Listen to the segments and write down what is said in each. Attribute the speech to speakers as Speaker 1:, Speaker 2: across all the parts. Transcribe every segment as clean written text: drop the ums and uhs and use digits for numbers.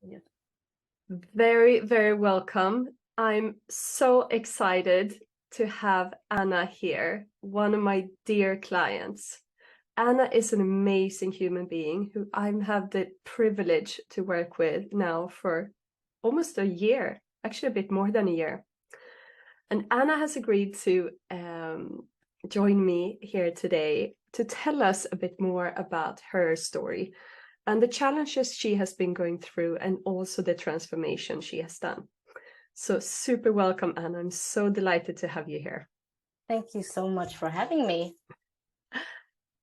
Speaker 1: Yes.
Speaker 2: Very, very welcome. I'm so excited to have Anna here, one of my dear clients. Anna is an amazing human being who I have the privilege to work with now for almost a year, actually a bit more than a year. And Anna has agreed to join me here today to tell us a bit more about her story and the challenges she has been going through and also the transformation she has done. So super welcome, Anna. I'm so delighted to have you here.
Speaker 1: Thank you so much for having me.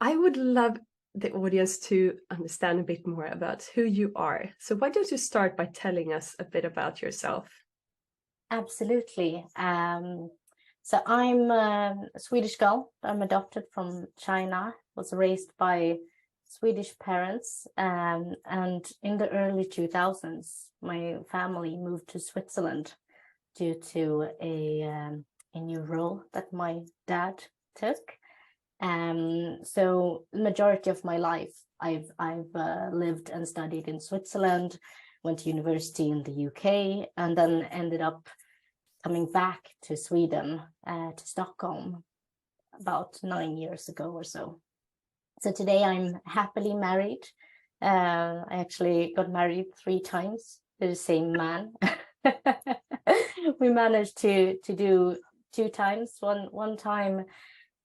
Speaker 2: I would love the audience to understand a bit more about who you are. So why don't you start by telling us a bit about yourself?
Speaker 1: Absolutely. So I'm a Swedish girl. I'm adopted from China, was raised by Swedish parents. And in the early 2000s, my family moved to Switzerland due to a new role that my dad took. So the majority of my life, I've lived and studied in Switzerland, went to university in the UK, and then ended up coming back to Sweden, to Stockholm, about 9 years ago or so. So today I'm happily married. I actually got married 3 times to the same man. We managed to do 2 times. One time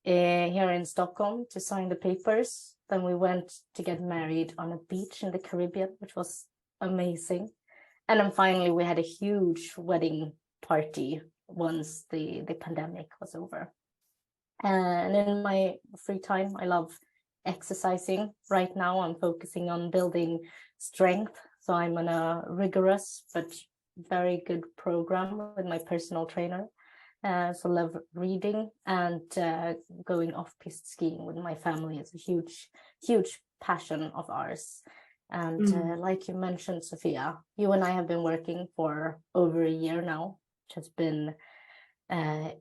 Speaker 1: here in Stockholm to sign the papers. Then we went to get married on a beach in the Caribbean, which was amazing. And then finally we had a huge wedding party once the pandemic was over. And in my free time, I love exercising. Right now I'm focusing on building strength. So I'm on a rigorous but very good program with my personal trainer. So love reading, and going off-piste skiing with my family is a huge passion of ours. And like you mentioned, Sophia, you and I have been working for over a year now, which has been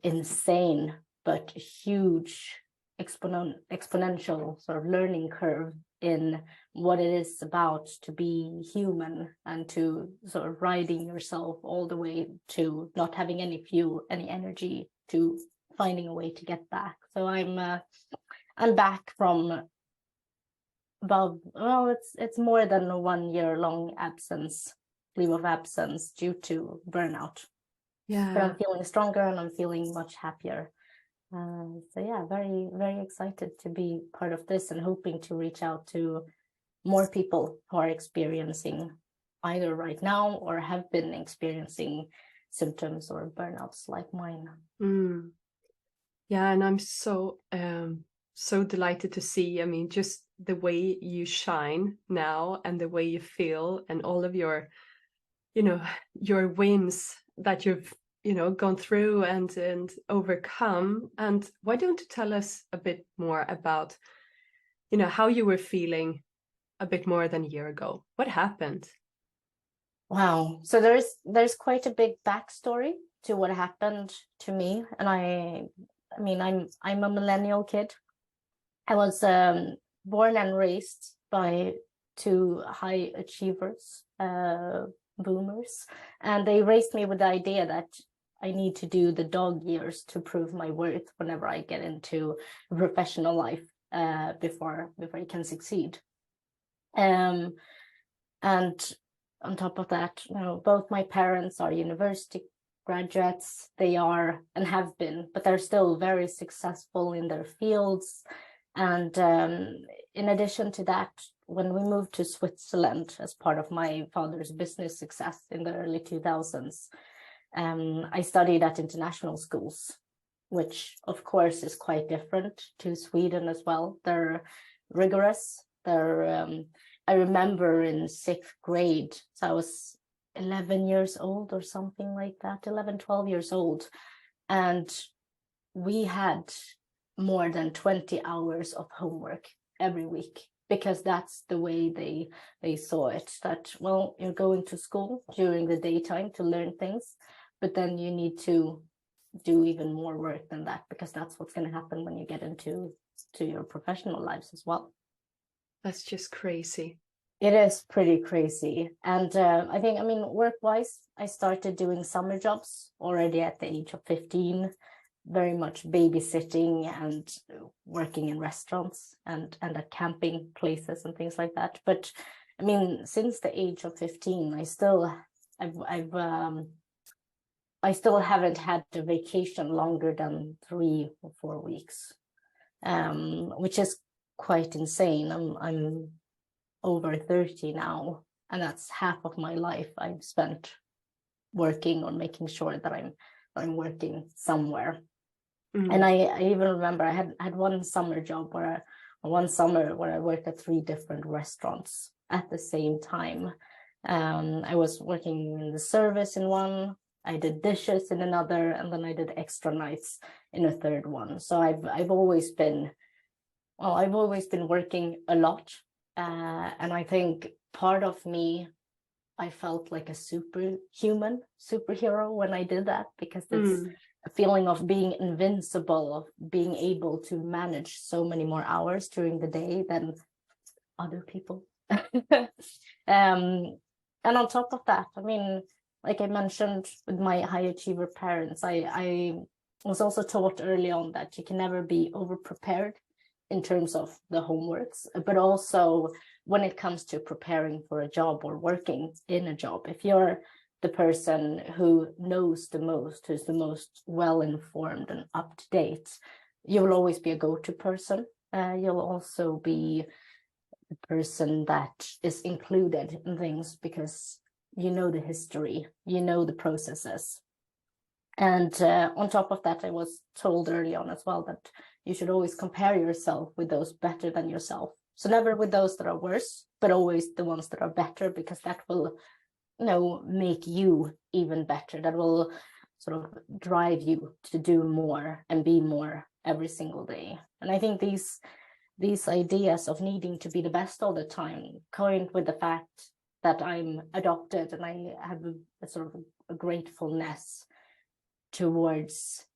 Speaker 1: insane, but huge exponential sort of learning curve in what it is about to be human and to sort of riding yourself all the way to not having any fuel, any energy, to finding a way to get back. So I'm back from about, well, it's more than a 1 year long leave of absence due to burnout.
Speaker 2: Yeah.
Speaker 1: But I'm feeling stronger and I'm feeling much happier. So yeah, very, very excited to be part of this and hoping to reach out to more people who are experiencing either right now or have been experiencing symptoms or burnouts like mine.
Speaker 2: Yeah, and I'm so delighted to see, I mean, just the way you shine now and the way you feel and all of your, your wins that you've gone through and overcome. And why don't you tell us a bit more about how you were feeling a bit more than a year ago? What happened?
Speaker 1: Wow, so there's quite a big backstory to what happened to me. And I mean I'm a millennial kid. I was born and raised by 2 high achievers, boomers, and they raised me with the idea that I need to do the dog years to prove my worth whenever I get into professional life, before I can succeed. And on top of that, both my parents are university graduates. They are and have been, but they're still very successful in their fields. And in addition to that, when we moved to Switzerland as part of my father's business success in the early 2000s, I studied at international schools, which of course is quite different to Sweden as well. They're rigorous. I remember in 6th grade, so I was 11 years old or something like that, 11, 12 years old. And we had more than 20 hours of homework every week, because that's the way they saw it, that, well, you're going to school during the daytime to learn things, but then you need to do even more work than that, because that's what's going to happen when you get into your professional lives as well.
Speaker 2: That's just crazy.
Speaker 1: It is pretty crazy. And I think, I mean, work-wise, I started doing summer jobs already at the age of 15, very much babysitting and working in restaurants and at camping places and things like that. But I mean, since the age of 15, I still haven't had a vacation longer than 3 or 4 weeks, which is quite insane. I'm over 30 now, and that's half of my life I've spent working or making sure that I'm working somewhere. And I even remember I had one summer job one summer where I worked at 3 different restaurants at the same time. I was working in the service in one, I did dishes in another, and then I did extra nights in a third one. So I've always been working a lot. And I think part of me, I felt like a superhero when I did that, because it's a feeling of being invincible, of being able to manage so many more hours during the day than other people. And on top of that, I mean, like I mentioned with my high achiever parents, I was also taught early on that you can never be over prepared in terms of the homeworks, but also when it comes to preparing for a job or working in a job. If you're the person who knows the most, who's the most well-informed and up-to-date, you will always be a go-to person. You'll also be the person that is included in things because you know the history, you know the processes. And on top of that, I was told early on as well that you should always compare yourself with those better than yourself. So never with those that are worse, but always the ones that are better, because that will, make you even better. That will sort of drive you to do more and be more every single day. And I think these ideas of needing to be the best all the time, coined with the fact that I'm adopted and I have a sort of a gratefulness towards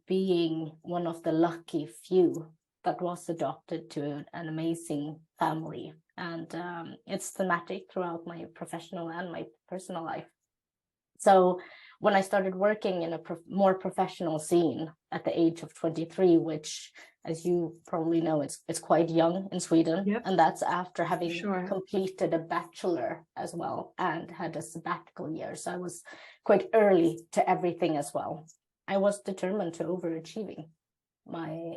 Speaker 1: being one of the lucky few that was adopted to an amazing family. And it's thematic throughout my professional and my personal life. So when I started working in a more professional scene at the age of 23, which, as you probably know, it's quite young in Sweden.
Speaker 2: Yep.
Speaker 1: And that's after having completed a bachelor as well and had a sabbatical year. So I was quite early to everything as well. I was determined to overachieving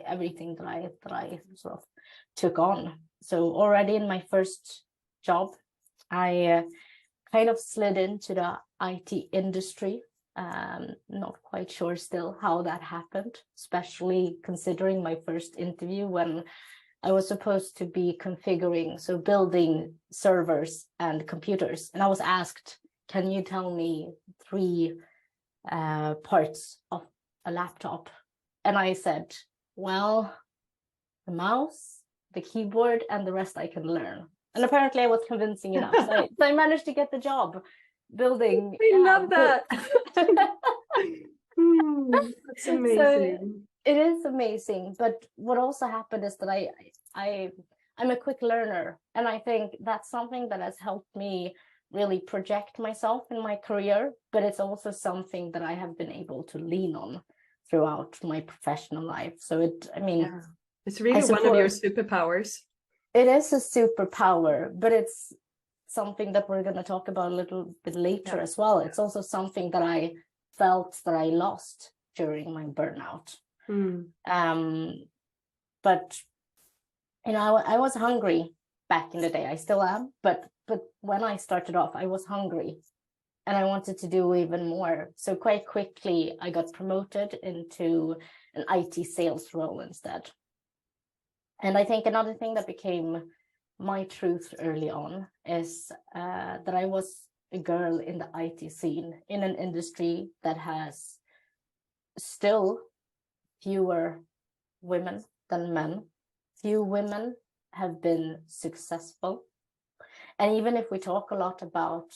Speaker 1: everything that I sort of took on. So already in my first job, I kind of slid into the IT industry. Not quite sure still how that happened, especially considering my first interview when I was supposed to be configuring, so building servers and computers. And I was asked, can you tell me 3 parts of a laptop? And I said, well, the mouse, the keyboard, and the rest I can learn. And apparently I was convincing enough. So I managed to get the job building.
Speaker 2: I love that. That's amazing.
Speaker 1: So it is amazing. But what also happened is that I'm a quick learner. And I think that's something that has helped me really project myself in my career. But it's also something that I have been able to lean on throughout my professional life. So
Speaker 2: it's really one of your superpowers.
Speaker 1: It is a superpower, but it's something that we're going to talk about a little bit later as well. It's also something that I felt that I lost during my burnout. But I was hungry back in the day. I still am, but when I started off, I was hungry and I wanted to do even more. So quite quickly, I got promoted into an IT sales role instead. And I think another thing that became my truth early on is that I was a girl in the IT scene in an industry that has still fewer women than men. Few women have been successful. And even if we talk a lot about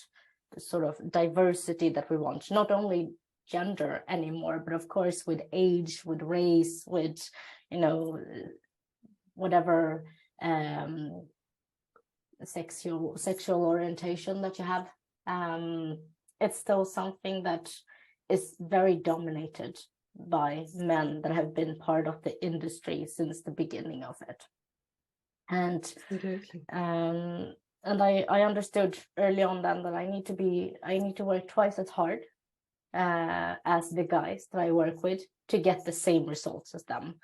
Speaker 1: the sort of diversity that we want, not only gender anymore, but of course with age, with race, with, whatever sexual orientation that you have. It's still something that is very dominated by men that have been part of the industry since the beginning of it. And
Speaker 2: Absolutely.
Speaker 1: And I understood early on then that I need to work twice as hard as the guys that I work with to get the same results as them.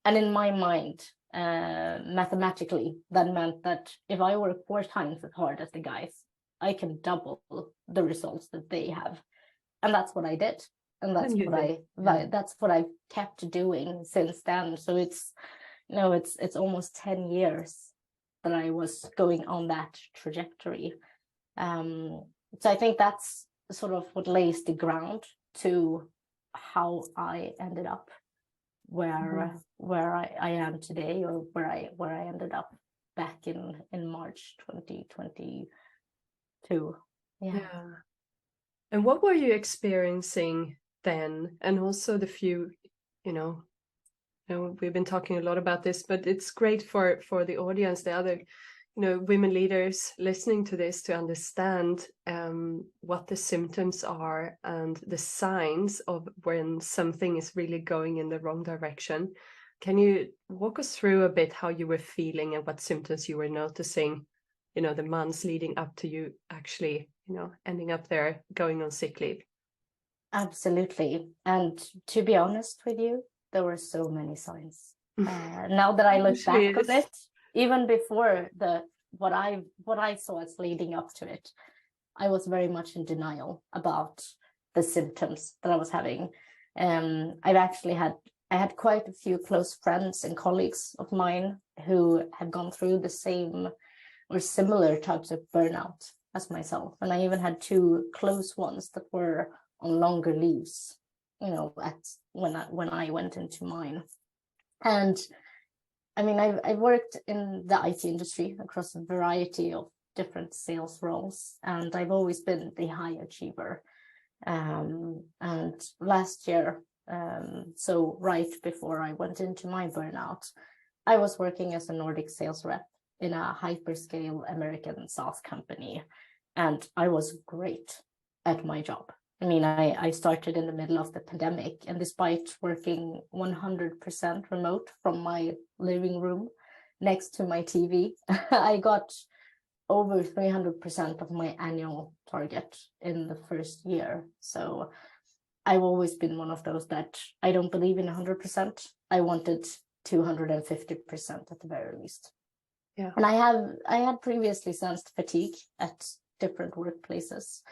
Speaker 1: And in my mind, mathematically, that meant that if I work 4 times as hard as the guys, I can double the results that they have. And that's what I did. And that's that's what I've kept doing since then. So it's almost 10 years that I was going on that trajectory. So I think that's sort of what lays the ground to how I ended up where I am today, or where I ended up back in March 2022.
Speaker 2: Yeah. And what were you experiencing then? And also the few, we've been talking a lot about this, but it's great for the audience, the other, women leaders listening to this, to understand what the symptoms are and the signs of when something is really going in the wrong direction. Can you walk us through a bit how you were feeling and what symptoms you were noticing, the months leading up to you actually, ending up there going on sick leave?
Speaker 1: Absolutely. And to be honest with you, there were so many signs. Now that I look back on it, even before what I saw as leading up to it, I was very much in denial about the symptoms that I was having. I had quite a few close friends and colleagues of mine who had gone through the same or similar types of burnout as myself. And I even had 2 close ones that were on longer leaves, when I went into mine. And I mean, I've worked in the IT industry across a variety of different sales roles, and I've always been the high achiever. And last year, so right before I went into my burnout, I was working as a Nordic sales rep in a hyperscale American SaaS company, and I was great at my job. I mean, I started in the middle of the pandemic, and despite working 100% remote from my living room next to my TV, I got over 300% of my annual target in the first year. So I've always been one of those that I don't believe in 100%. I wanted 250% at the very least.
Speaker 2: Yeah.
Speaker 1: And I had previously sensed fatigue at different workplaces,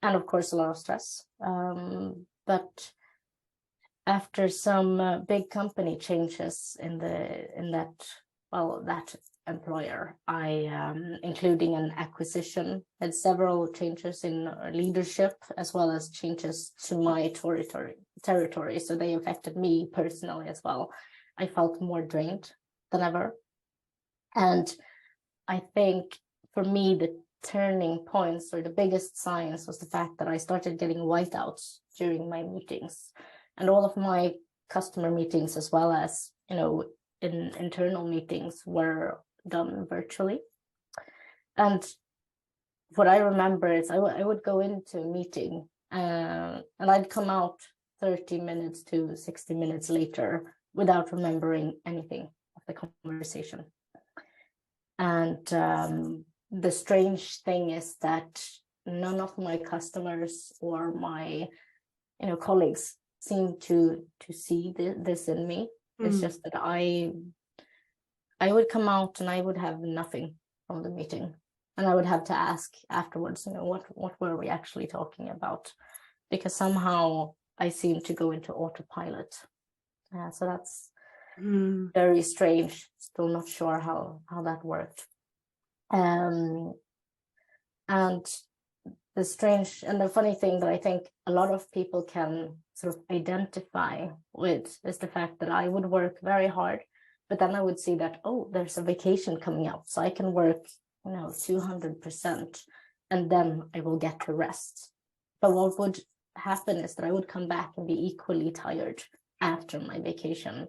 Speaker 1: and of course a lot of stress. But after some big company changes in that employer, including an acquisition, had several changes in leadership as well as changes to my territory. So they affected me personally as well. I felt more drained than ever. And I think for me, the turning points or the biggest signs was the fact that I started getting whiteouts during my meetings, and all of my customer meetings, as well as, in internal meetings, were done virtually. And what I remember is I would go into a meeting and I'd come out 30 minutes to 60 minutes later without remembering anything of the conversation. And the strange thing is that none of my customers or my colleagues seem to see this in me. It's just that I would come out and I would have nothing from the meeting, and I would have to ask afterwards, what were we actually talking about, because somehow I seem to go into autopilot. So that's very strange. Still not sure how that worked. And the funny thing that I think a lot of people can sort of identify with is the fact that I would work very hard, but then I would see that, oh, there's a vacation coming up, so I can work 200%, and then I will get to rest. But what would happen is that I would come back and be equally tired after my vacation.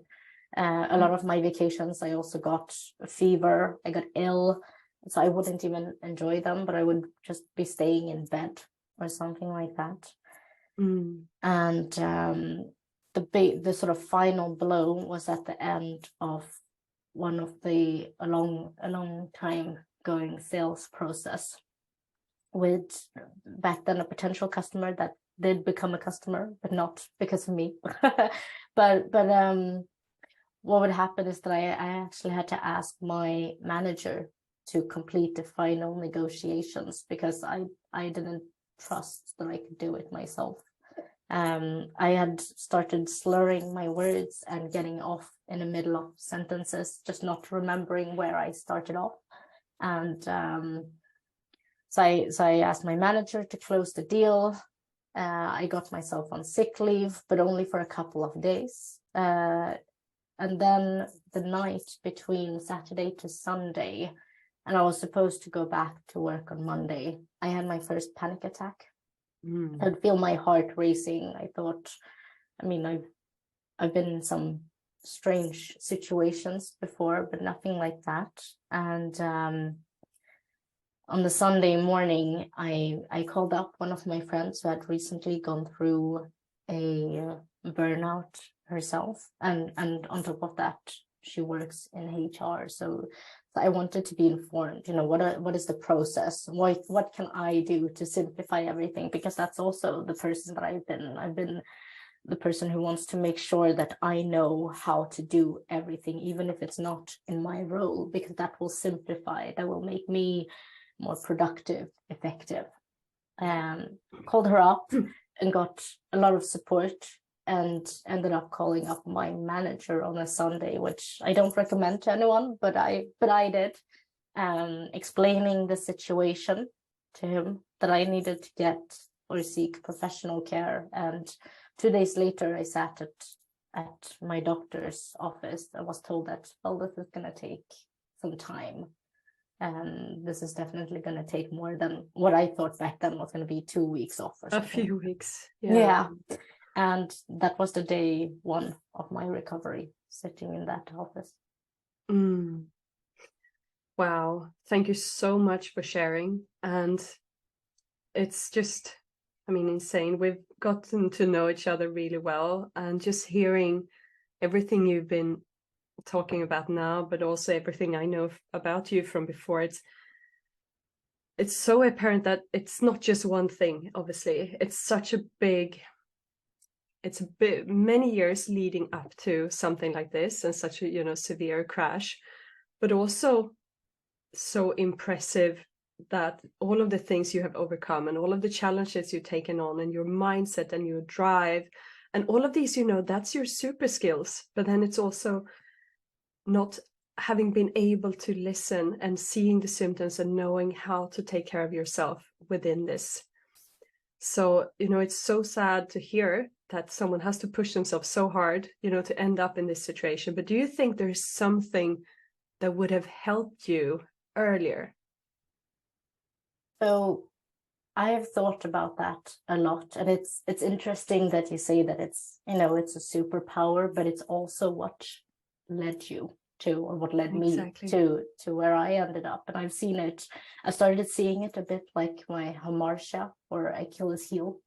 Speaker 1: A lot of my vacations, I also got a fever, I got ill, so I wouldn't even enjoy them, but I would just be staying in bed or something like that. And the sort of final blow was at the end of one of a long time going sales process with back then a potential customer that did become a customer, but not because of me. but what would happen is that I actually had to ask my manager to complete the final negotiations because I didn't trust that I could do it myself. I had started slurring my words and getting off in the middle of sentences, just not remembering where I started off. And so I asked my manager to close the deal. I got myself on sick leave, but only for a couple of days. And then the night between Saturday to Sunday, and I was supposed to go back to work on Monday, I had my first panic attack. I'd feel my heart racing. I thought, I mean, I've been in some strange situations before, but nothing like that. And on the Sunday morning, I called up one of my friends who had recently gone through a burnout herself, and on top of that, she works in HR. So I wanted to be informed. What is the process? What can I do to simplify everything? Because that's also the person that I've been. I've been the person who wants to make sure that I know how to do everything, even if it's not in my role, because that will simplify. That will make me more productive, effective. Called her up and got a lot of support, and ended up calling up my manager on a Sunday, which I don't recommend to anyone, but I did, explaining the situation to him, that I needed to get or seek professional care. And 2 days later, I sat at my doctor's office. I was told that, well, this is going to take some time. And this is definitely going to take more than what I thought back then was going to be 2 weeks off or something.
Speaker 2: A few weeks.
Speaker 1: Yeah. And that was the day one of my recovery, sitting in that office.
Speaker 2: Wow. Thank you so much for sharing. And it's just, insane. We've gotten to know each other really well, and just hearing everything you've been talking about now, but also everything I know about you from before, it's so apparent that it's not just one thing. Obviously, it's many years leading up to something like this, and such a severe crash, but also so impressive that all of the things you have overcome and all of the challenges you've taken on, and your mindset and your drive and all of these, that's your super skills. But then it's also not having been able to listen and seeing the symptoms and knowing how to take care of yourself within this. So, it's so sad to hear that someone has to push themselves so hard, to end up in this situation. But do you think there's something that would have helped you earlier?
Speaker 1: So I have thought about that a lot, and it's interesting that you say that it's a superpower, but it's also what led you to, or what led
Speaker 2: Exactly.
Speaker 1: me to where I ended up. And I've seen it. I started seeing it a bit like my hamartia or Achilles heel,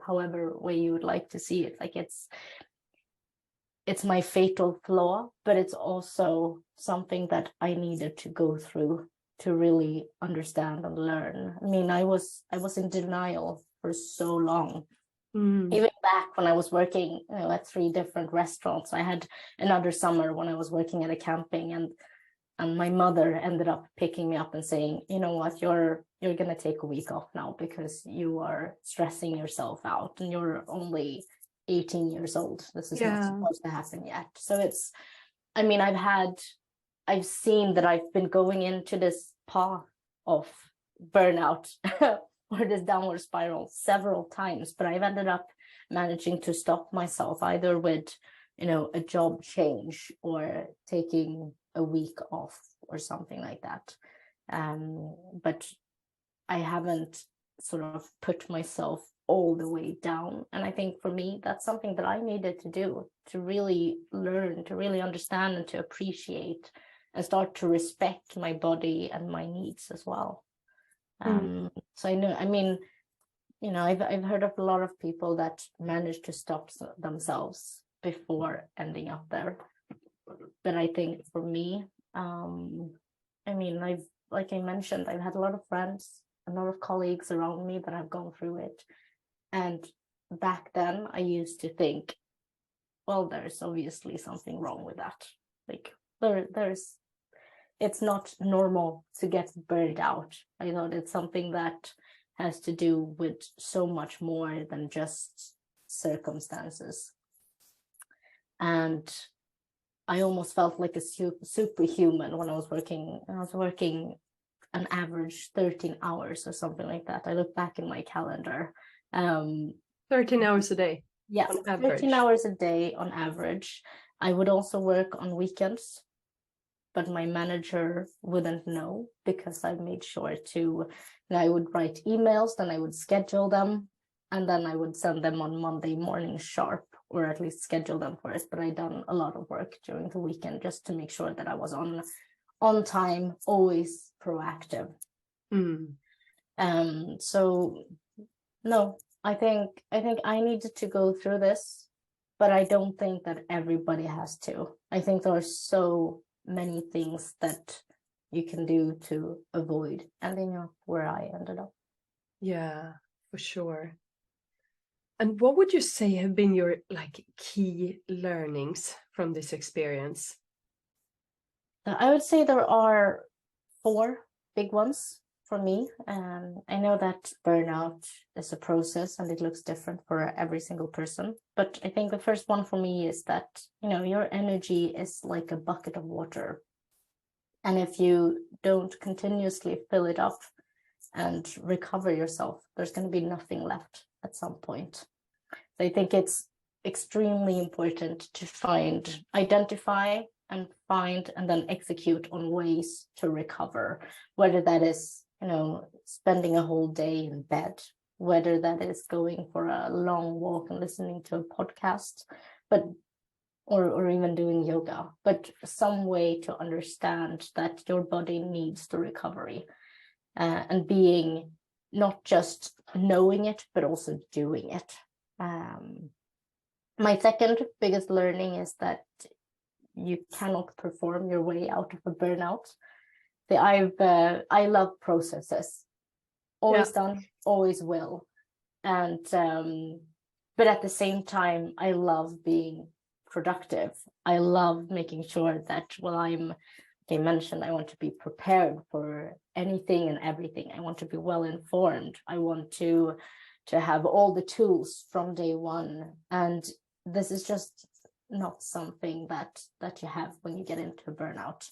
Speaker 1: however way you would like to see it. Like it's my fatal flaw, but it's also something that I needed to go through to really understand and learn. I mean, I was in denial for so long. Even back when I was working, at 3 different restaurants. I had another summer when I was working at a camping, and my mother ended up picking me up and saying, you know what, you're gonna take a week off now because you are stressing yourself out, and you're only 18 years old. This is not supposed to happen yet. So it's, I mean, I've seen that I've been going into this path of burnout or this downward spiral several times, but I've ended up managing to stop myself, either with, a job change or taking a week off or something like that. But I haven't sort of put myself all the way down. And I think for me, that's something that I needed to do, to really learn, to really understand, and to appreciate and start to respect my body and my needs as well. So I mean, I've heard of a lot of people that manage to stop themselves before ending up there. But I think for me, I mean, like I mentioned, I've had a lot of friends, a lot of colleagues around me that have gone through it. And back then I used to think, well, there's obviously something wrong with that. Like it's not normal to get burned out. I thought it's something that has to do with so much more than just circumstances. And I almost felt like a superhuman when I was working. I was working an average 13 hours or something like that. I look back in my calendar.
Speaker 2: 13 hours a day.
Speaker 1: Yes, 13 hours a day on average. I would also work on weekends, but my manager wouldn't know because I made sure to, I would write emails, then I would schedule them, and then I would send them on Monday morning sharp, or at least schedule them first. But I done a lot of work during the weekend just to make sure that I was on time, always proactive. So no, I think I needed to go through this, but I don't think that everybody has to. I think there are so many things that you can do to avoid ending up where I ended up.
Speaker 2: Yeah, for sure. And what would you say have been your key learnings from this experience?
Speaker 1: I would say there are 4 big ones for me. I know that burnout is a process and it looks different for every single person. But I think the first one for me is that, your energy is like a bucket of water. And if you don't continuously fill it up and recover yourself, there's going to be nothing left at some point. So I think it's extremely important to identify and find and then execute on ways to recover, whether that is, spending a whole day in bed, whether that is going for a long walk and listening to a podcast, or even doing yoga, but some way to understand that your body needs the recovery, and being not just knowing it, but also doing it. My second biggest learning is that you cannot perform your way out of a burnout. I love processes, always done, always will, and but at the same time, I love being productive. I love making sure that I mentioned, I want to be prepared for anything and everything. I want to be well informed. I want to have all the tools from day one. And this is just not something that you have when you get into burnout.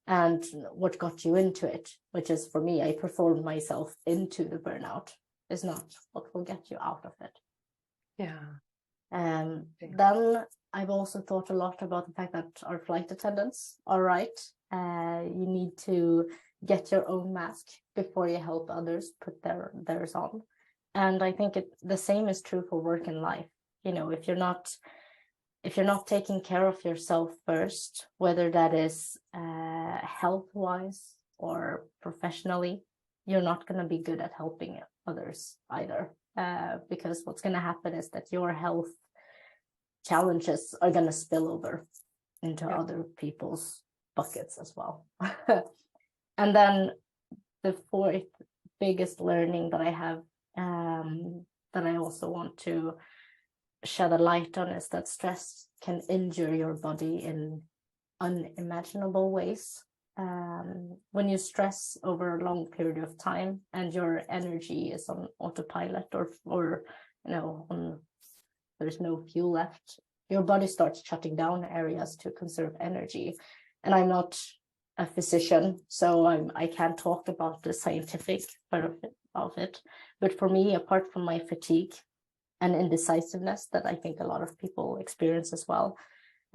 Speaker 1: And what got you into it, which is for me, I performed myself into the burnout, is not what will get you out of it.
Speaker 2: Yeah.
Speaker 1: Then I've also thought a lot about the fact that our flight attendants are right. You need to get your own mask before you help others put theirs on. And I think the same is true for work and life. If you're not taking care of yourself first, whether that is health-wise or professionally, you're not going to be good at helping others either. Because what's going to happen is that your health challenges are going to spill over into other people's buckets as well. And then the 4th biggest learning that I have, that I also want to shed a light on, is that stress can injure your body in unimaginable ways. When you stress over a long period of time and your energy is on autopilot or there's no fuel left, your body starts shutting down areas to conserve energy. And I'm not a physician, so I can't talk about the scientific part of it. But for me, apart from my fatigue and indecisiveness that I think a lot of people experience as well,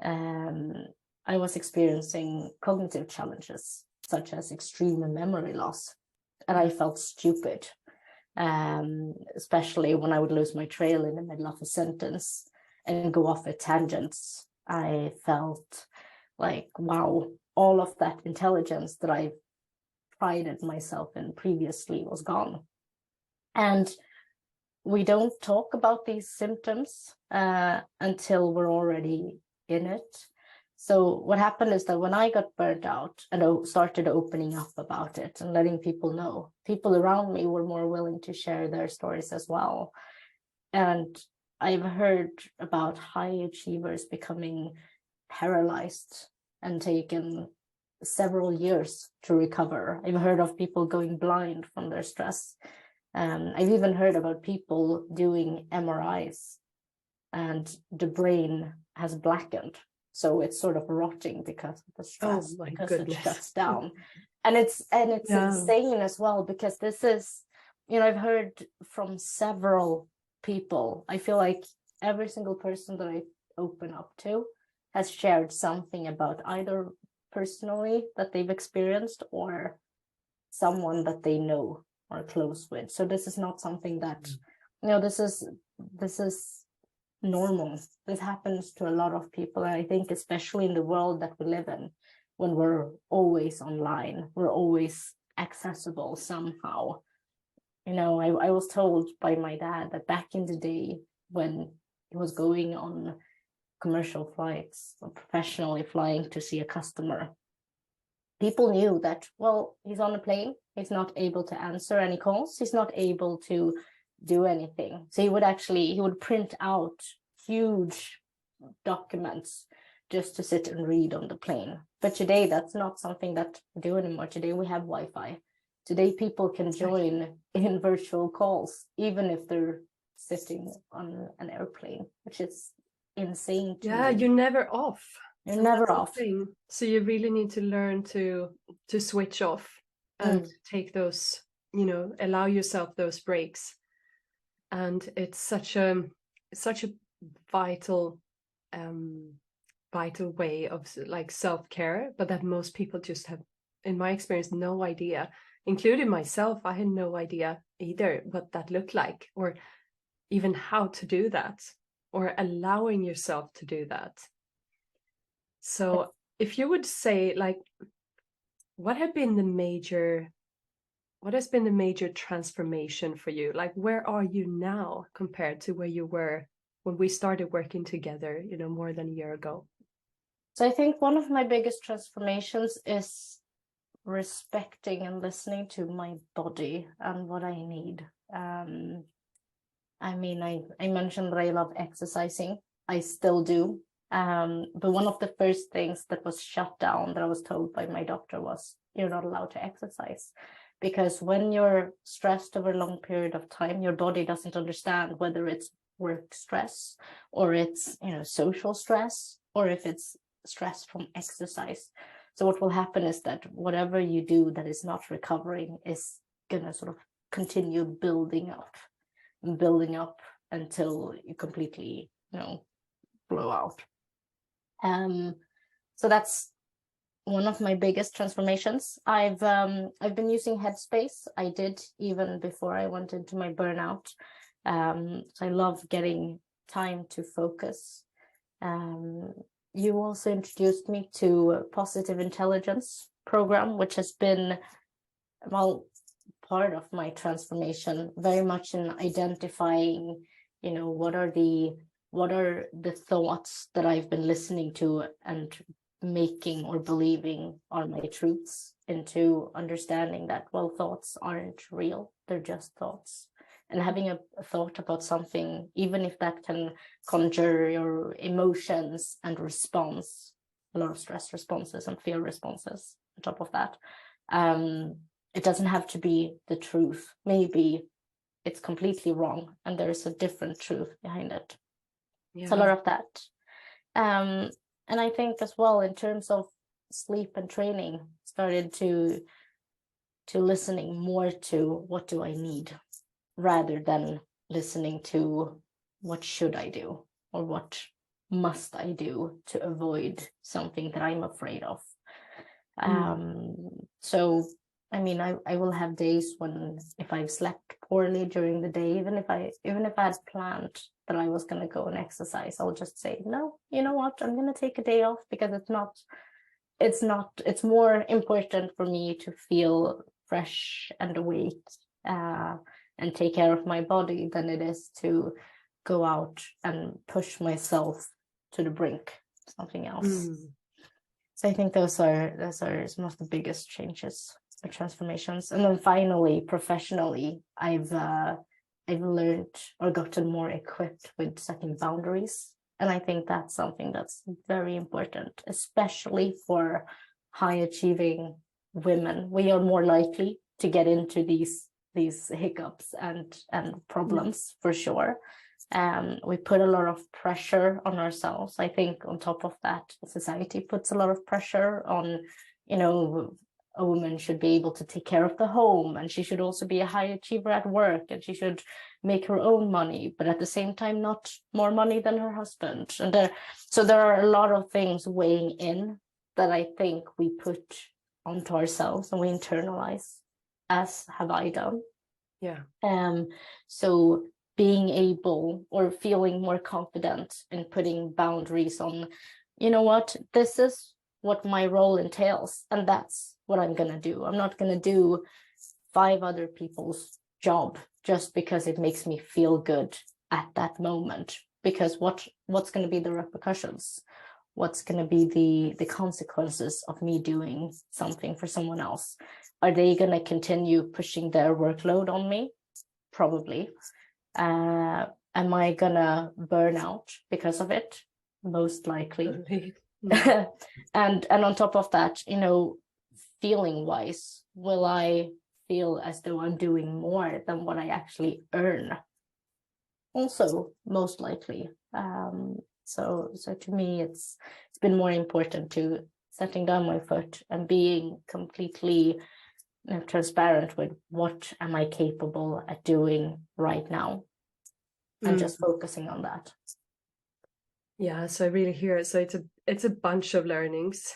Speaker 1: I was experiencing cognitive challenges, such as extreme memory loss. And I felt stupid, especially when I would lose my trail in the middle of a sentence and go off at tangents. I felt like, wow, all of that intelligence that I've prided myself in previously was gone. And we don't talk about these symptoms until we're already in it. So what happened is that when I got burnt out and started opening up about it and letting people know, people around me were more willing to share their stories as well. And I've heard about high achievers becoming paralyzed and taken several years to recover. I've heard of people going blind from their stress. I've even heard about people doing MRIs and the brain has blackened. So it's sort of rotting because of the stress, because it shuts down. And it's insane as well, because this is, I've heard from several people. I feel like every single person that I open up to has shared something about either personally that they've experienced or someone that they know or close with. So this is not something that, this is normal. This happens to a lot of people. And I think especially in the world that we live in, when we're always online, we're always accessible somehow. I was told by my dad that back in the day when he was going on commercial flights or professionally flying to see a customer, people knew that, well, he's on a plane, he's not able to answer any calls, he's not able to do anything. So he would print out huge documents just to sit and read on the plane. But today, that's not something that we do anymore. Today, we have Wi-Fi. Today, people can join in virtual calls, even if they're sitting on an airplane, which is insane to me.
Speaker 2: You're never off.
Speaker 1: You're never off.
Speaker 2: So you really need to learn to switch off and take those, allow yourself those breaks. And it's such a vital way of like self-care, but that most people just have, in my experience, no idea, including myself. I had no idea either what that looked like, or even how to do that, or allowing yourself to do that. So if you would say, like, what has been the major transformation for you? Like, where are you now compared to where you were when we started working together, more than a year ago?
Speaker 1: So I think one of my biggest transformations is respecting and listening to my body and what I need. I mentioned that I love exercising. I still do. But one of the first things that was shut down that I was told by my doctor was, you're not allowed to exercise. Because when you're stressed over a long period of time, your body doesn't understand whether it's work stress or it's, social stress, or if it's stress from exercise. So what will happen is that whatever you do that is not recovering is going to sort of continue building up until you completely, blow out. So that's one of my biggest transformations. I've been using Headspace. I did even before I went into my burnout. So I love getting time to focus. You also introduced me to a positive intelligence program, which has been, part of my transformation, very much in identifying, what are the thoughts that I've been listening to and making or believing are my truths, into understanding that, well, thoughts aren't real, they're just thoughts. And having a thought about something, even if that can conjure your emotions and response, a lot of stress responses and fear responses on top of that, it doesn't have to be the truth. Maybe it's completely wrong and there's a different truth behind it. It's a lot of that. And I think as well, in terms of sleep and training, started to listening more to what do I need, rather than listening to what should I do or what must I do to avoid something that I'm afraid of. So I will have days when, if I've slept poorly during the day, even if I had planned that I was going to go and exercise, I'll just say, no, you know what, I'm going to take a day off because it's more important for me to feel fresh and awake and take care of my body than it is to go out and push myself to the brink, something else. So I think those are some of the biggest changes or transformations. And then finally, professionally, I've learned or gotten more equipped with setting boundaries. And I think that's something that's very important, especially for high achieving women. We are more likely to get into these hiccups and problems for sure. We put a lot of pressure on ourselves. I think on top of that, society puts a lot of pressure on, a woman should be able to take care of the home, and she should also be a high achiever at work, and she should make her own money, but at the same time not more money than her husband. And so there are a lot of things weighing in that I think we put onto ourselves and we internalize, as have I done.
Speaker 2: Yeah.
Speaker 1: So being able or feeling more confident in putting boundaries on, what, this is what my role entails, and that's what I'm going to do. I'm not going to do 5 other people's job just because it makes me feel good at that moment, because what's going to be the repercussions? What's going to be the consequences of me doing something for someone else? Are they going to continue pushing their workload on me? Probably. Am I going to burn out because of it? Most likely. And on top of that, feeling wise, will I feel as though I'm doing more than what I actually earn? Also, most likely. So to me, it's been more important to setting down my foot and being completely transparent with what am I capable at doing right now, and just focusing on that.
Speaker 2: Yeah, so I really hear it. So it's a bunch of learnings,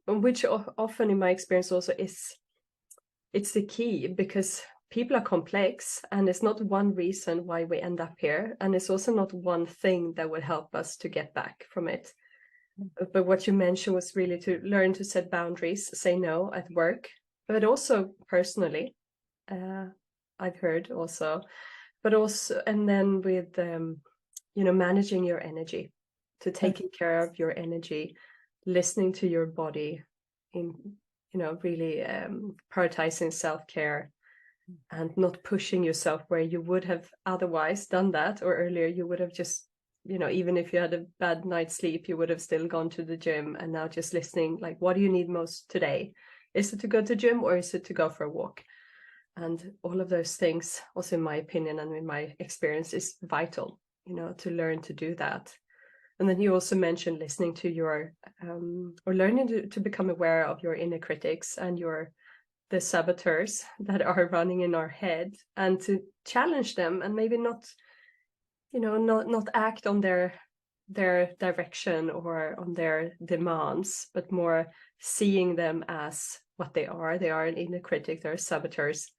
Speaker 2: which often in my experience also it's the key, because people are complex, and it's not one reason why we end up here, and it's also not one thing that will help us to get back from it. But what you mentioned was really to learn to set boundaries, say no at work, but also personally, I've heard also, but also, and then with managing your energy, to taking care of your energy, listening to your body, in really prioritizing self-care, and not pushing yourself where you would have otherwise done that, or earlier you would have just, even if you had a bad night's sleep, you would have still gone to the gym. And now just listening, like, what do you need most today? Is it to go to the gym, or is it to go for a walk? And all of those things, also in my opinion and in my experience, is vital, to learn to do that. And then you also mentioned listening to your, or learning to become aware of your inner critics and the saboteurs that are running in our head, and to challenge them, and maybe not act on their direction or on their demands, but more seeing them as what they are. They are an inner critic, they're saboteurs,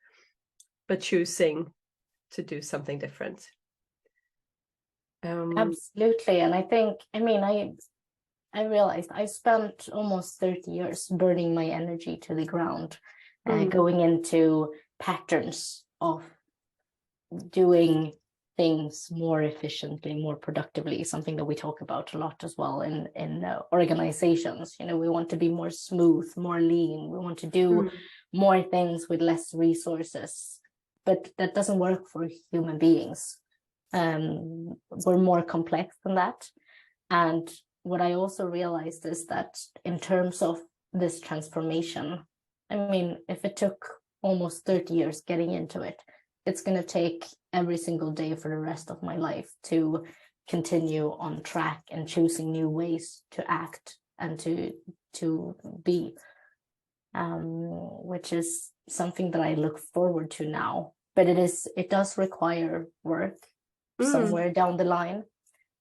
Speaker 2: but choosing to do something different.
Speaker 1: Absolutely. And I think, I realized I spent almost 30 years burning my energy to the ground, going into patterns of doing things more efficiently, more productively, something that we talk about a lot as well in organizations. We want to be more smooth, more lean. We want to do more things with less resources, but that doesn't work for human beings. We're more complex than that. And what I also realized is that in terms of this transformation, if it took almost 30 years getting into it, it's going to take every single day for the rest of my life to continue on track and choosing new ways to act and to be, which is something that I look forward to now. But it does require work somewhere down the line.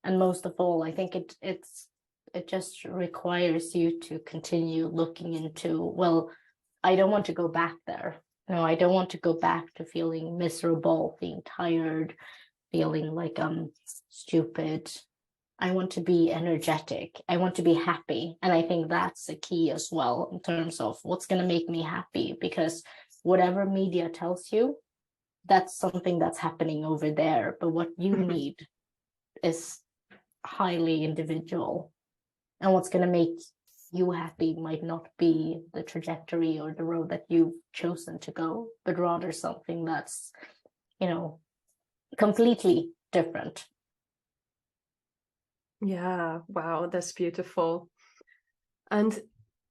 Speaker 1: And most of all, I think it just requires you to continue looking into, well, I don't want to go back there. No, I don't want to go back to feeling miserable, being tired, feeling like I'm stupid. I want to be energetic. I want to be happy. And I think that's a key as well in terms of what's going to make me happy, because whatever media tells you, that's something that's happening over there. But what you need is highly individual. And what's going to make you happy might not be the trajectory or the road that you've chosen to go, but rather something that's, completely different.
Speaker 2: Yeah, wow, that's beautiful. And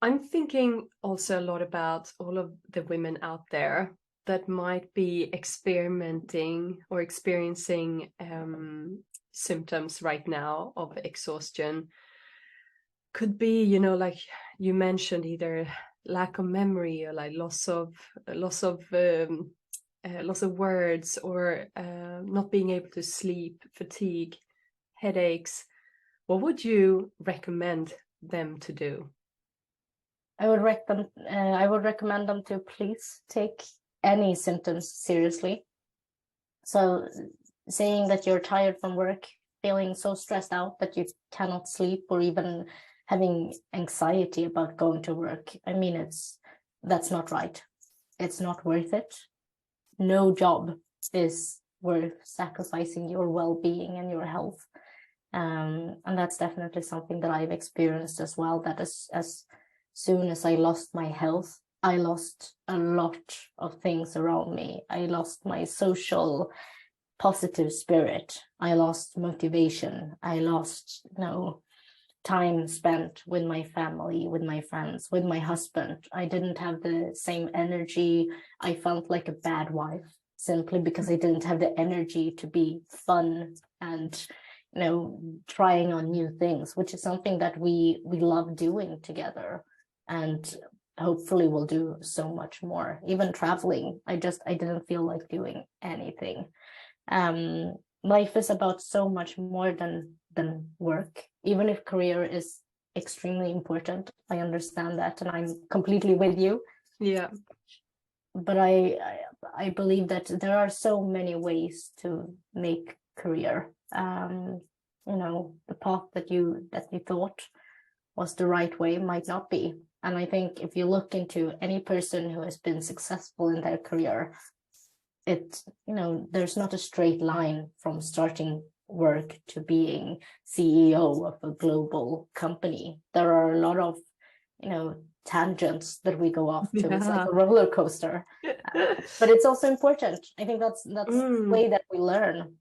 Speaker 2: I'm thinking also a lot about all of the women out there that might be experimenting or experiencing symptoms right now of exhaustion. Could be, like you mentioned, either lack of memory or like loss of words, or not being able to sleep, fatigue, headaches. What would you recommend them to do?
Speaker 1: I would recommend them to please take any symptoms seriously. So saying that you're tired from work, feeling so stressed out that you cannot sleep, or even having anxiety about going to work, I mean, that's not right. It's not worth it. No job is worth sacrificing your well-being and your health. And that's definitely something that I've experienced as well, that as soon as I lost my health, I lost a lot of things around me. I lost my social positive spirit. I lost motivation. I lost, time spent with my family, with my friends, with my husband. I didn't have the same energy. I felt like a bad wife simply because I didn't have the energy to be fun and trying on new things, which is something that we love doing together, and hopefully we'll do so much more. Even traveling, I didn't feel like doing anything. Life is about so much more than work. Even if career is extremely important, I understand that, and I'm completely with you.
Speaker 2: Yeah.
Speaker 1: But I believe that there are so many ways to make career. The path that you thought was the right way might not be. And I think if you look into any person who has been successful in their career, there's not a straight line from starting work to being CEO of a global company. There are a lot of, tangents that we go off to. Yeah. It's like a roller coaster. But it's also important. I think that's the way that we learn.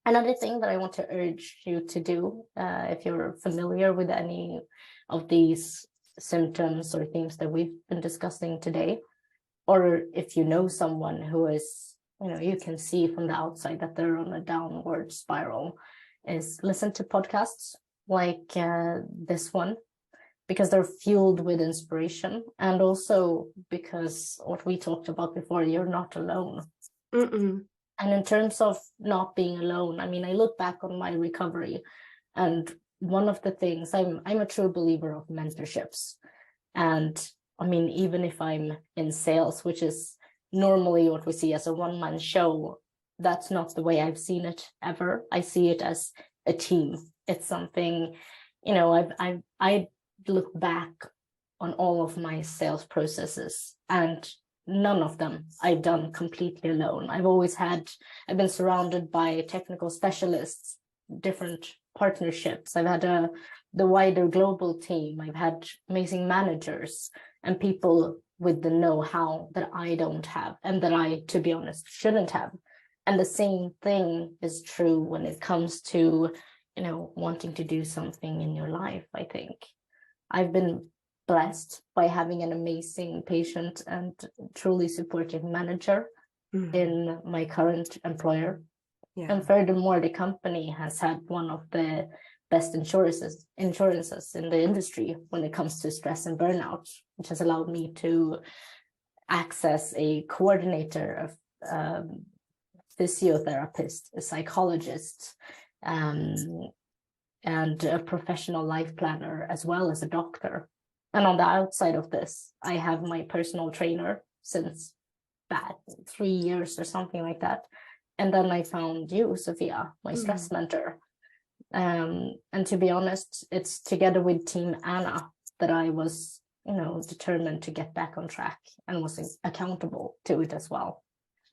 Speaker 1: Another thing that I want to urge you to do, if you're familiar with any of these symptoms or themes that we've been discussing today, or if you know someone who is, you can see from the outside that they're on a downward spiral, is listen to podcasts like this one, because they're fueled with inspiration, and also because what we talked about before, you're not alone. And in terms of not being alone, I mean, I look back on my recovery, and one of the things, I'm a true believer of mentorships. And I mean, even if I'm in sales, which is normally what we see as a one-man show, that's not the way I've seen it ever. I see it as a team. It's something, I look back on all of my sales processes, and none of them I've done completely alone. I've been surrounded by technical specialists, different partnerships. I've had the wider global team. I've had amazing managers and people with the know-how that I don't have, and that I, to be honest, shouldn't have. And the same thing is true when it comes to, wanting to do something in your life. I think I've been blessed by having an amazing patient and truly supportive manager in my current employer. Yeah. And furthermore, the company has had one of the best insurances in the industry when it comes to stress and burnout, which has allowed me to access a coordinator, of physiotherapist, a psychologist, and a professional life planner, as well as a doctor. And on the outside of this, I have my personal trainer since 3 years or something like that. And then I found you, Sophia, my stress mentor. And to be honest, it's together with Team Anna that I was, determined to get back on track and was accountable to it as well.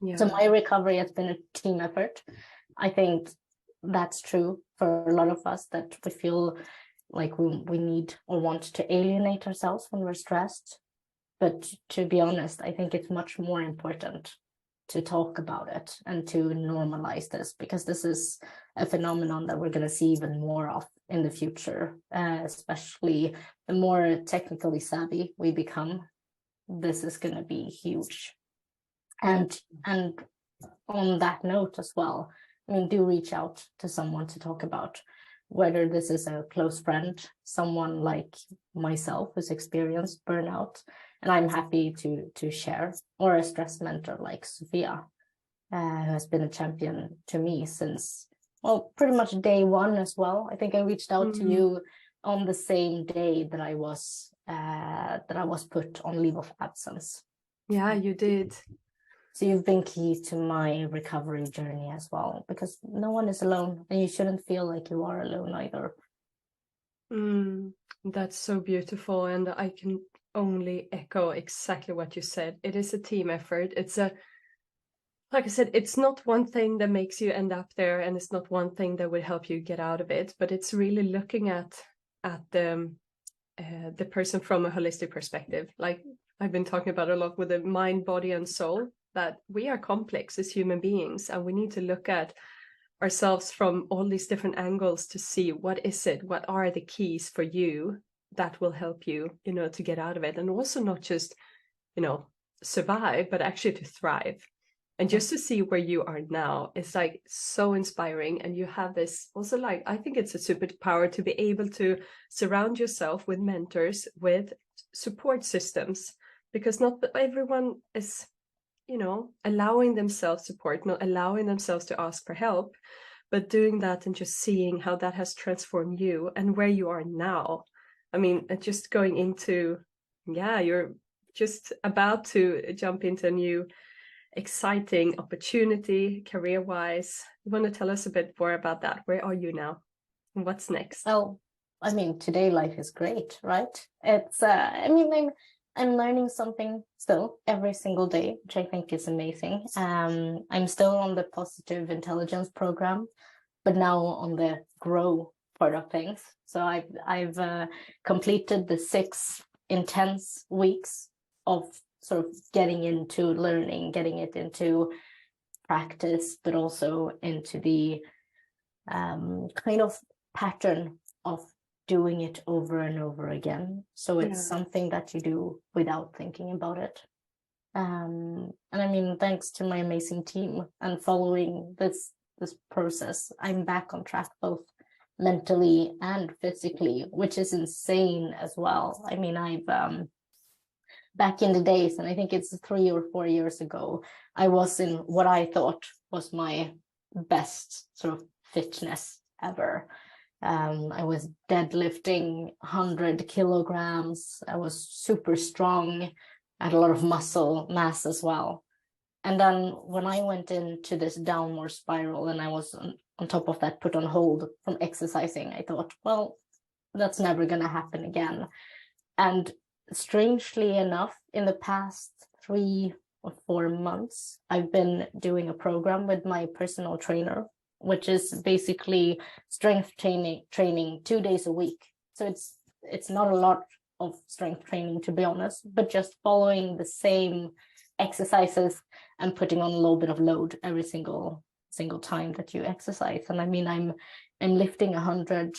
Speaker 2: Yeah.
Speaker 1: So my recovery has been a team effort. I think that's true for a lot of us, that we feel like we need or want to alienate ourselves when we're stressed. But to be honest, I think it's much more important to talk about it and to normalize this, because this is a phenomenon that we're going to see even more of in the future, especially the more technically savvy we become. This is going to be huge. And on that note as well, I mean, do reach out to someone to talk about, whether this is a close friend, someone like myself who's experienced burnout, and I'm happy to share, or a stress mentor like Sophia, who has been a champion to me since, well, pretty much day one as well. I think I reached out to you on the same day that I was put on leave of absence.
Speaker 2: Yeah, you did.
Speaker 1: So you've been key to my recovery journey as well, because no one is alone, and you shouldn't feel like you are alone either.
Speaker 2: That's so beautiful, and I can only echo exactly what you said. It is a team effort. Like I said, it's not one thing that makes you end up there, and it's not one thing that will help you get out of it, but it's really looking at the person from a holistic perspective. Like I've been talking about a lot with the mind, body, and soul, that we are complex as human beings, and we need to look at ourselves from all these different angles to see what are the keys for you that will help you, to get out of it, and also not just, survive, but actually to thrive. And just to see where you are now is like so inspiring. And you have this also, like, I think it's a superpower to be able to surround yourself with mentors, with support systems, because not everyone is, allowing themselves support, not allowing themselves to ask for help, but doing that and just seeing how that has transformed you and where you are now. I mean, just going into, you're just about to jump into a new exciting opportunity career-wise. You want to tell us a bit more about that? Where are you now? And what's next?
Speaker 1: Oh, I mean, today life is great, right? It's I'm learning something still every single day, which I think is amazing. I'm still on the positive intelligence program, but now on the grow part of things. So I've completed the 6 intense weeks of sort of getting into learning, getting it into practice, but also into the kind of pattern of doing it over and over again. So it's something that you do without thinking about it. And I mean, thanks to my amazing team and following this process, I'm back on track, both mentally and physically, which is insane as well. I mean, I've back in the days, and I think it's 3 or 4 years ago, I was in what I thought was my best sort of fitness ever. I was deadlifting 100 kilograms. I was super strong. I had a lot of muscle mass as well. And then when I went into this downward spiral, and I was on top of that put on hold from exercising, I thought, well, that's never going to happen again. And strangely enough, in the past 3 or 4 months, I've been doing a program with my personal trainer, which is basically strength training 2 days a week. So it's not a lot of strength training, to be honest, but just following the same exercises and putting on a little bit of load every single time that you exercise. And I mean, I'm lifting 100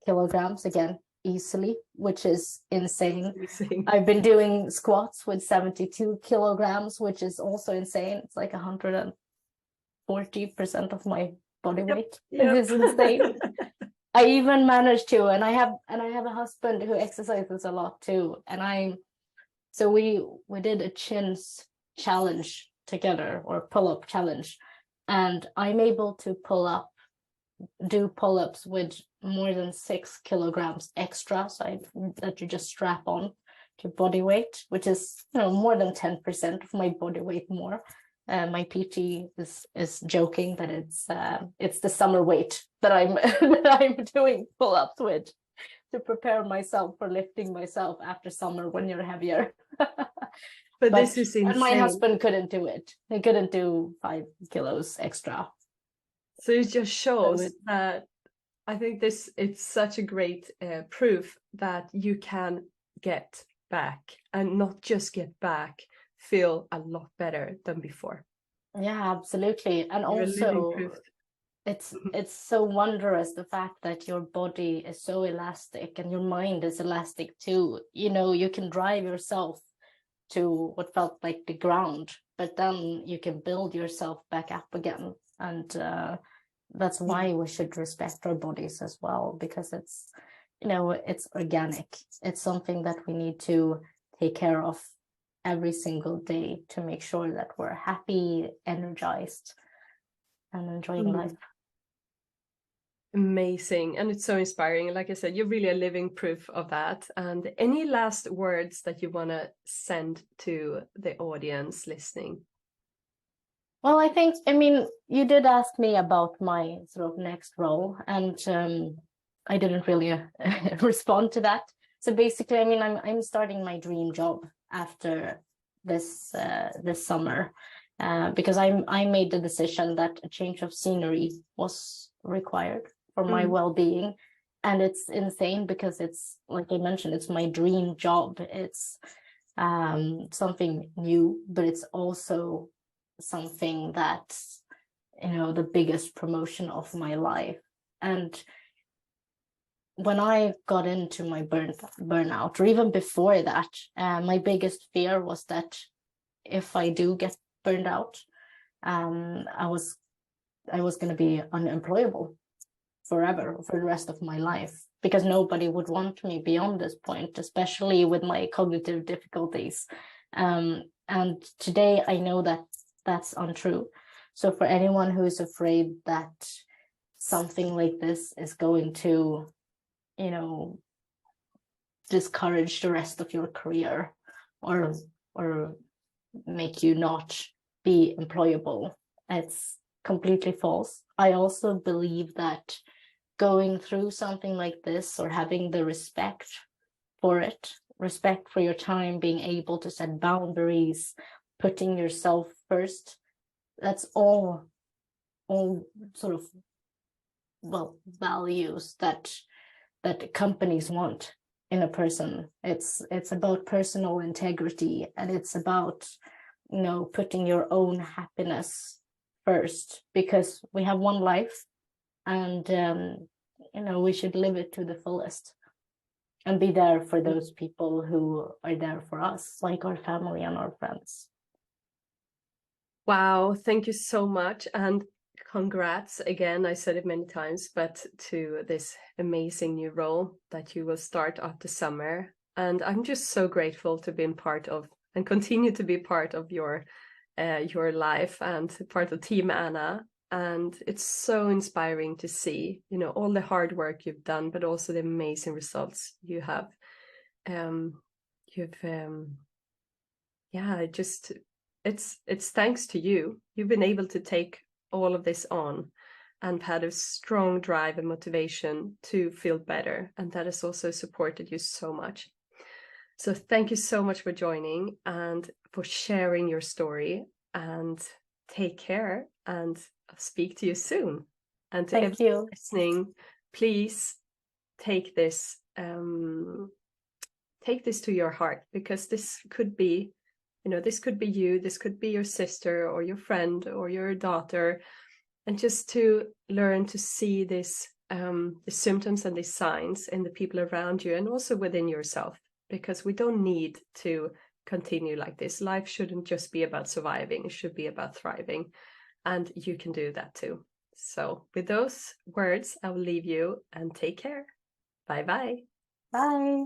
Speaker 1: kilograms again easily, which is insane. I've been doing squats with 72 kilograms, which is also insane. It's like 140% of my body weight. Yep. It is insane. I even managed to, and I have a husband who exercises a lot too. And so we did a chins challenge together, or pull-up challenge, and I'm able to do pull-ups with more than 6 kilograms extra, so that you just strap on to body weight, which is more than 10% of my body weight more. My PT is joking that it's the summer weight that I'm that I'm doing pull-ups with to prepare myself for lifting myself after summer when you're heavier.
Speaker 2: But this is
Speaker 1: And my
Speaker 2: insane.
Speaker 1: husband couldn't do it. He couldn't do 5 kilos extra.
Speaker 2: So it just shows
Speaker 1: So
Speaker 2: that I think it's such a great proof that you can get back, and not just get back, feel a lot better than before.
Speaker 1: yeah, absolutely. And
Speaker 2: You're a living
Speaker 1: also
Speaker 2: proof.
Speaker 1: it's so wondrous, the fact that your body is so elastic and your mind is elastic too. You know, you can drive yourself to what felt like the ground, but then you can build yourself back up again. And that's why we should respect our bodies as well, because it's, you know, it's organic. It's something that we need to take care of every single day to make sure that we're happy, energized, and enjoying life.
Speaker 2: Amazing. And it's so inspiring. Like I said, you're really a living proof of that. And any last words that you want to send to the audience listening?
Speaker 1: Well, I mean, you did ask me about my sort of next role, and I didn't really respond to that. So basically, I mean, I'm starting my dream job after this summer, because I made the decision that a change of scenery was required for my well-being. And it's insane because it's, like I mentioned, it's my dream job. It's something new, but it's also something that's, you know, the biggest promotion of my life. And when I got into my burnout, or even before that, my biggest fear was that if I do get burned out, I was going to be unemployable forever, for the rest of my life, because nobody would want me beyond this point, especially with my cognitive difficulties. And today I know that that's untrue. So for anyone who is afraid that something like this is going to, you know, discourage the rest of your career, or make you not be employable, it's completely false. I also believe that going through something like this, or having the respect for it, respect for your time, being able to set boundaries, putting yourself first, that's all sort of, well, values that companies want in a person. It's about personal integrity, and it's about, you know, putting your own happiness first, because we have one life, and you know, we should live it to the fullest and be there for those people who are there for us, like our family and our friends.
Speaker 2: Wow, thank you so much. And congrats again, I said it many times, but to this amazing new role that you will start after summer. And I'm just so grateful to be part of, and continue to be part of your life, and part of Team Anna. And it's so inspiring to see, you know, all the hard work you've done, but also the amazing results you have. Yeah, it's thanks to you. You've been able to take all of this on and had a strong drive and motivation to feel better. And that has also supported you so much. So thank you so much for joining and for sharing your story, and take care, and I'll speak to you soon. And to everyone listening, please take this to your heart, because this could be, you know, this could be you, this could be your sister or your friend or your daughter, and just to learn to see this, the symptoms and the signs in the people around you, and also within yourself, because we don't need to continue like this. Life shouldn't just be about surviving, it should be about thriving, and you can do that too. So with those words, I will leave you, and take care. Bye-bye.
Speaker 1: Bye.